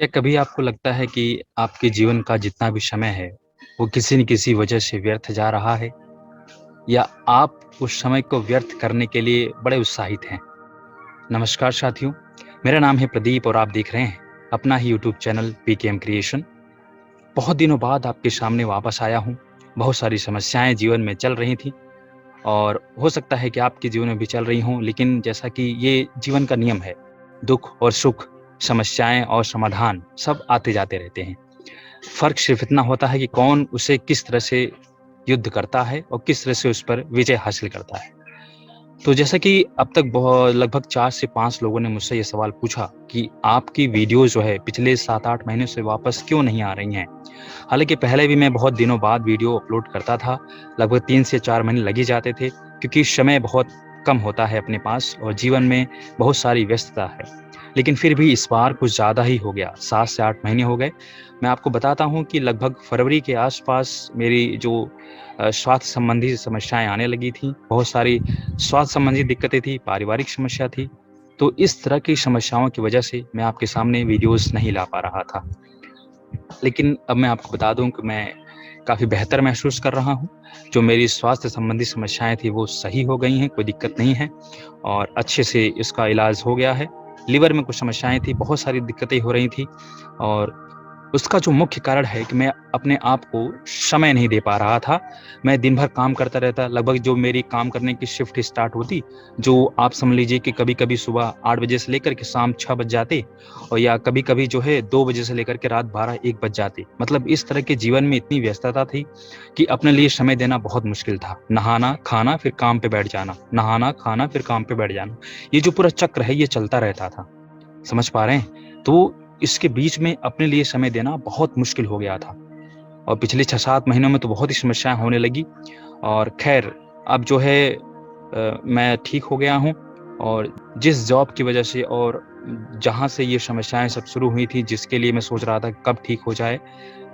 क्या कभी आपको लगता है कि आपके जीवन का जितना भी समय है, वो किसी न किसी वजह से व्यर्थ जा रहा है? या आप उस समय को व्यर्थ करने के लिए बड़े उत्साहित हैं? नमस्कार साथियों, मेरा नाम है प्रदीप और आप देख रहे हैं अपना ही यूट्यूब चैनल पीकेएम क्रिएशन। बहुत दिनों बाद आपके सामने वापस आया हूँ। बहुत सारी समस्याएँ जीवन में चल रही थी और हो सकता है कि आपके जीवन में भी चल रही हों, लेकिन जैसा कि ये जीवन का नियम है, दुःख और सुख, समस्याएँ और समाधान सब आते-जाते रहते हैं। फ़र्क सिर्फ़ इतना होता है कि कौन उसे किस तरह से युद्ध करता है और किस तरह से उस पर विजय हासिल करता है। तो जैसा कि अब तक लगभग 4 से 5 लोगों ने मुझसे ये सवाल पूछा कि आपकी वीडियोज़ जो है पिछले 7-8 महीने से वापस क्यों नहीं आ रही हैं? हालाँकि पहले भी मैं बहुत दिनों बाद वीडियो अपलोड करता था, लगभग 3 से 4 महीने लग ही जाते थे क्योंकि समय बहुत कम होता है अपने पास और जीवन में बहुत सारी व्यस्तता है। लेकिन फिर भी इस बार कुछ ज़्यादा ही हो गया, 7 से 8 महीने हो गए। मैं आपको बताता हूँ कि लगभग फरवरी के आस-पास मेरी जो स्वास्थ्य संबंधी समस्याएँ आने लगी थीं, बहुत सारी स्वास्थ्य संबंधी दिक्कतें थी, पारिवारिक समस्या थी। तो इस तरह की समस्याओं की वजह से मैं आपके सामने वीडियोज़ नहीं ला पा रहा था। लेकिन अब मैं आपको बता दूँ कि मैं काफ़ी बेहतर महसूस कर रहा हूँ। जो मेरी स्वास्थ्य संबंधी समस्याएँ थी वो सही हो गई हैं, कोई दिक्कत नहीं है और अच्छे से इसका इलाज हो गया है। लिवर में कुछ समस्याएँ थी, बहुत सारी दिक्कतें हो रही थी और उसका जो मुख्य कारण है कि मैं अपने आप को समय नहीं दे पा रहा था। मैं दिन भर काम करता रहता, लगभग जो मेरी काम करने की शिफ्ट स्टार्ट होती, जो आप समझ लीजिए कि कभी-कभी सुबह 8 बजे से लेकर के शाम 6 बज जाते और या कभी-कभी जो है 2 बजे से लेकर के रात 12-1 बज जाते। मतलब इस तरह के जीवन में इतनी व्यस्तता थी कि अपने लिए समय देना बहुत मुश्किल था। नहाना, खाना, फिर काम पे बैठ जाना, नहाना, खाना, फिर काम पे बैठ जाना। ये जो पूरा चक्र है, ये चलता रहता था। समझ पा रहे हैं? तो इसके बीच में अपने लिए समय देना बहुत मुश्किल हो गया था और पिछले 6-7 महीनों में तो बहुत ही समस्याएँ होने लगी और ख़ैर अब जो है मैं ठीक हो गया हूँ और जिस जॉब की वज़ह से और जहाँ से ये समस्याएँ सब शुरू हुई थी, जिसके लिए मैं सोच रहा था कब ठीक हो जाए,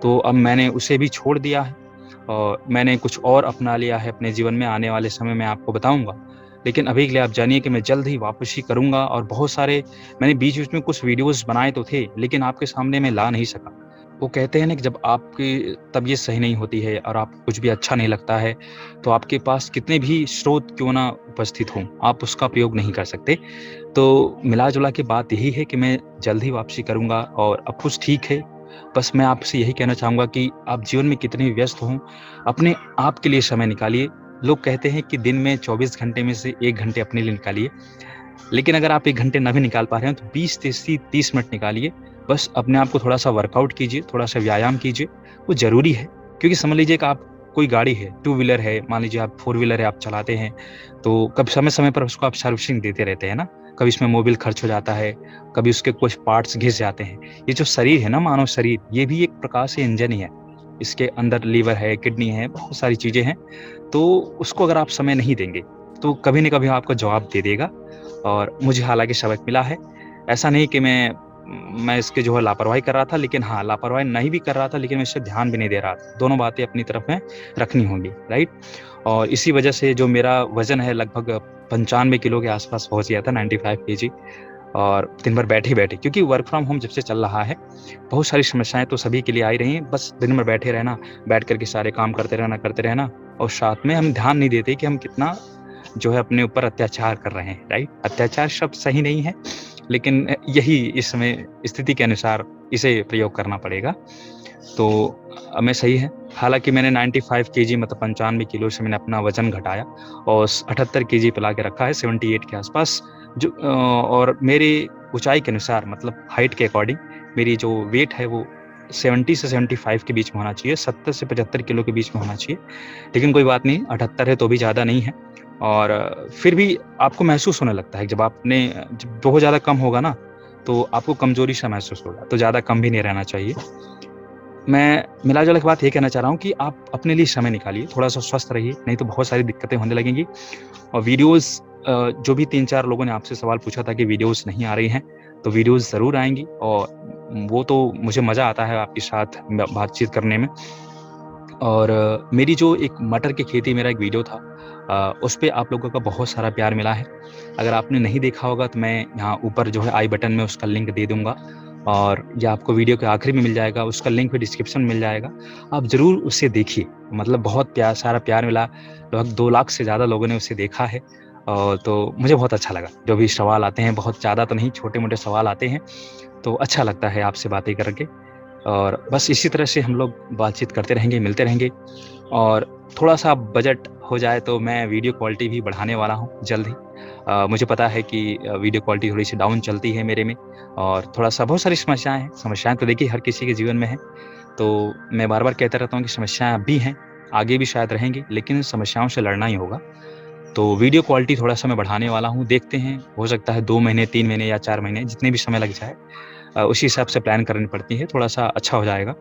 तो अब मैंने उसे भी छोड़ दिया है और मैंने कुछ और अपना लिया है अपने जीवन में, आने वाले समय में आपको बताऊँगा। लेकिन अभी के लिए आप जानिए कि मैं जल्द ही वापसी करूँगा और बहुत सारे मैंने बीच-बीच में कुछ वीडियोज़ बनाए तो थे, लेकिन आपके सामने मैं ला नहीं सका। वो कहते हैं ना कि जब आपकी तबीयत सही नहीं होती है और आपको कुछ भी अच्छा नहीं लगता है, तो आपके पास कितने भी स्रोत क्यों ना उपस्थित हों, आप उसका प्रयोग नहीं कर सकते। तो मिला-जुला के बात यही है कि मैं जल्द ही वापसी करूँगा और अब कुछ ठीक है। बस मैं आपसे यही कहना चाहूँगा कि आप जीवन में कितने भी व्यस्त हों, अपने आप के लिए समय निकालिए। लोग कहते हैं कि दिन में 24 घंटे में से 1 घंटे अपने लिए निकालिए। लेकिन अगर आप 1 घंटे ना भी निकाल पा रहे हैं, तो 20 मिनट निकालिए। बस अपने आप को थोड़ा-सा वर्कआउट कीजिए, थोड़ा-सा व्यायाम कीजिए, वो ज़रूरी है। क्योंकि समझ लीजिए कि आप कोई गाड़ी है, टू व्हीलर है, मान लीजिए आप फोर व्हीलर है, आप चलाते हैं, तो कब समय-समय पर उसको आप सर्विसिंग देते रहते हैं ना। कभी इसमें मोबिल खर्च हो जाता है, कभी उसके कुछ पार्ट्स घिस जाते हैं। ये जो शरीर है ना, मानव शरीर, ये भी एक प्रकार से इंजन ही है। इसके अंदर लीवर है, किडनी है, बहुत सारी चीज़ें हैं। तो उसको अगर आप समय नहीं देंगे, तो कभी न कभी आपको जवाब दे देगा और मुझे हालाँकि सबक मिला है। ऐसा नहीं कि मैं इसकी जो है लापरवाही कर रहा था, लेकिन हाँ, लापरवाही नहीं भी कर रहा था, लेकिन मैं इस पे ध्यान भी नहीं दे रहा था। दोनों बातें अपनी तरफ में रखनी होंगी, राइट? और इसी वजह से जो मेरा वज़न है लगभग 95 किलो के आस-पास पहुँच गया था, 95 केजी और दिन भर बैठे-बैठे क्योंकि वर्क फ्रॉम होम जब से चल रहा है, बहुत सारी समस्याएँ तो सभी के लिए आ ही रही हैं। बस दिन भर बैठे रहना, बैठ कर के सारे काम करते रहना और साथ में हम ध्यान नहीं देते कि हम कितना जो है अपने ऊपर अत्याचार कर रहे हैं, राइट? अत्याचार शब्द सही नहीं है, लेकिन यही इस समय स्थिति के अनुसार इसे प्रयोग करना पड़ेगा। तो मैं सही है। हालाँकि मैंने 95 केजी मतलब 95 किलो से मैंने अपना वज़न घटाया और 78 केजी पे ला के रखा है 78 के आस-पास और मेरी ऊँचाई के अनुसार मतलब हाइट के अकॉर्डिंग मेरी जो वेट है वो 70 से 75 के बीच में होना चाहिए, 70 से 75 किलो के बीच में होना चाहिए। लेकिन कोई बात नहीं, 78 है तो भी ज़्यादा नहीं है और फिर भी आपको महसूस होने लगता है जब जब बहुत ज़्यादा कम होगा ना, तो आपको कमज़ोरी-सा महसूस होगा, तो ज़्यादा कम भी नहीं रहना चाहिए। मैं मिला-जुला के बात ये कहना चाह रहा हूँ कि आप अपने लिए समय निकालिए, थोड़ा-सा स्वस्थ रहिए, नहीं तो बहुत सारी दिक्कतें होने लगेंगी और वीडियोज़ जो भी 3-4 लोगों ने आपसे सवाल पूछा था कि वीडियोज़ नहीं आ रही हैं, तो वीडियोज़ ज़रूर आएँगी और वो तो मुझे मज़ा आता है आपके साथ बातचीत करने में। और मेरी जो एक मटर की खेती मेरा एक वीडियो था उस पे आप लोगों का बहुत सारा प्यार मिला है। अगर आपने नहीं देखा होगा तो मैं यहाँ ऊपर जो है आई बटन में उसका लिंक दे दूँगा और या आपको वीडियो के आखिरी में मिल जाएगा, उसका लिंक भी डिस्क्रिप्शन में मिल जाएगा। आप ज़रूर उसे देखिए, मतलब बहुत सारा प्यार मिला, लगभग 2 लाख से ज़्यादा लोगों ने उसे देखा है। तो मुझे बहुत अच्छा लगा। जो भी सवाल आते हैं, बहुत ज़्यादा तो नहीं, छोटे-मोटे सवाल आते हैं, तो अच्छा लगता है आपसे बातें करके। और बस इसी तरह से हम लोग बातचीत करते रहेंगे, मिलते रहेंगे। और थोड़ा-सा बजट हो जाए तो मैं वीडियो क्वालिटी भी बढ़ाने वाला हूँ जल्द ही। मुझे पता है कि वीडियो क्वालिटी थोड़ी-सी डाउन चलती है मेरे में, और थोड़ा-सा बहुत सारी समस्याएँ हैं। समस्याएँ तो देखिए हर किसी के जीवन में हैं, तो मैं बार-बार कहता रहता हूँ कि समस्याएँ अब भी हैं, आगे भी शायद रहेंगी, लेकिन समस्याओं से लड़ना ही होगा। तो वीडियो क्वालिटी थोड़ा-सा मैं बढ़ाने वाला हूँ, देखते हैं, हो सकता है 2 महीने, 3 महीने या 4 महीने, जितने भी समय लग जाए। उसी हिसाब से प्लान करनी पड़ती है, थोड़ा-सा अच्छा हो जाएगा।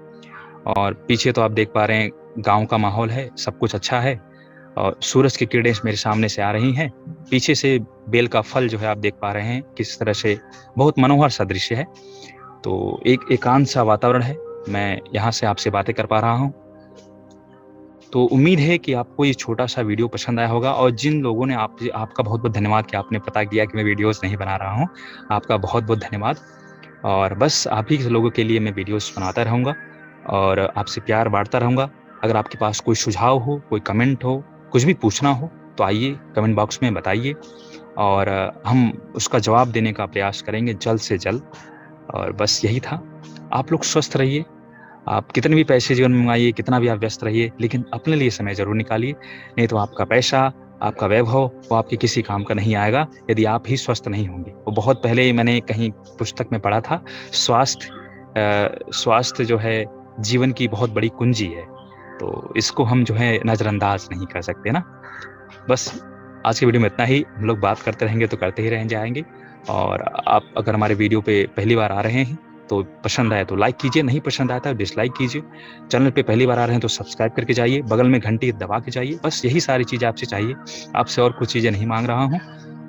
और पीछे तो आप देख पा रहे हैं, गाँव का माहौल है, सब कुछ अच्छा है, और सूरज की किरणें मेरे सामने से आ रही हैं। पीछे से बेल का फल जो है आप देख पा रहे हैं, किस तरह से बहुत मनोहर सा दृश्य है। तो एक एकांत सा वातावरण है, मैं यहाँ से आपसे बातें कर पा रहा हूँ। तो उम्मीद है कि आपको ये छोटा-सा वीडियो पसंद आया होगा, और जिन लोगों ने आपका बहुत-बहुत धन्यवाद कि आपने पता किया कि मैं वीडियोज़ नहीं बना रहा हूँ। आपका बहुत-बहुत धन्यवाद। और बस आप ही लोगों के लिए मैं वीडियोज़ बनाता रहूँगा और आपसे प्यार बाँटता रहूँगा। अगर आपके पास कोई सुझाव हो, कोई कमेंट हो, कुछ भी पूछना हो, तो आइए कमेंट बॉक्स में बताइए, और हम उसका जवाब देने का प्रयास करेंगे जल्द से जल्द। और बस यही था। आप लोग स्वस्थ रहिए, आप कितने भी पैसे जीवन में कमाइए, कितना भी आप व्यस्त रहिए, लेकिन अपने लिए समय ज़रूर निकालिए, नहीं तो आपका पैसा, आपका वैभव, वो आपके किसी काम का नहीं आएगा, यदि आप ही स्वस्थ नहीं होंगे। वो बहुत पहले मैंने कहीं पुस्तक में पढ़ा था, स्वास्थ्य जो है जीवन की बहुत बड़ी कुंजी है, तो इसको हम जो है नज़रअंदाज नहीं कर सकते ना। बस आज की वीडियो में इतना ही। हम लोग बात करते रहेंगे तो करते ही रह जाएँगे। और आप अगर हमारे वीडियो पे पहली बार आ रहे हैं, तो पसंद आए तो लाइक कीजिए, नहीं पसंद आया तो डिसलाइक कीजिए। चैनल पे पहली बार आ रहे हैं तो सब्सक्राइब करके जाइए, बगल में घंटी दबा के जाइए। बस यही सारी चीज़ें आपसे चाहिए, आपसे और कुछ चीज़ें नहीं माँग रहा हूँ।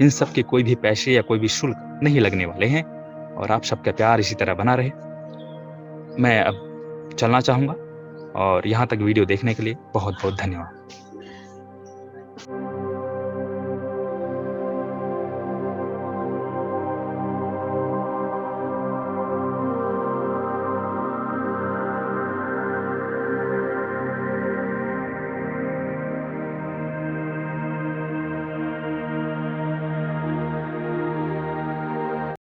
इन सब के कोई भी पैसे या कोई भी शुल्क नहीं लगने वाले हैं, और आप सबका प्यार इसी तरह बना रहे। मैं अब चलना चाहूँगा, और यहाँ तक वीडियो देखने के लिए बहुत-बहुत धन्यवाद।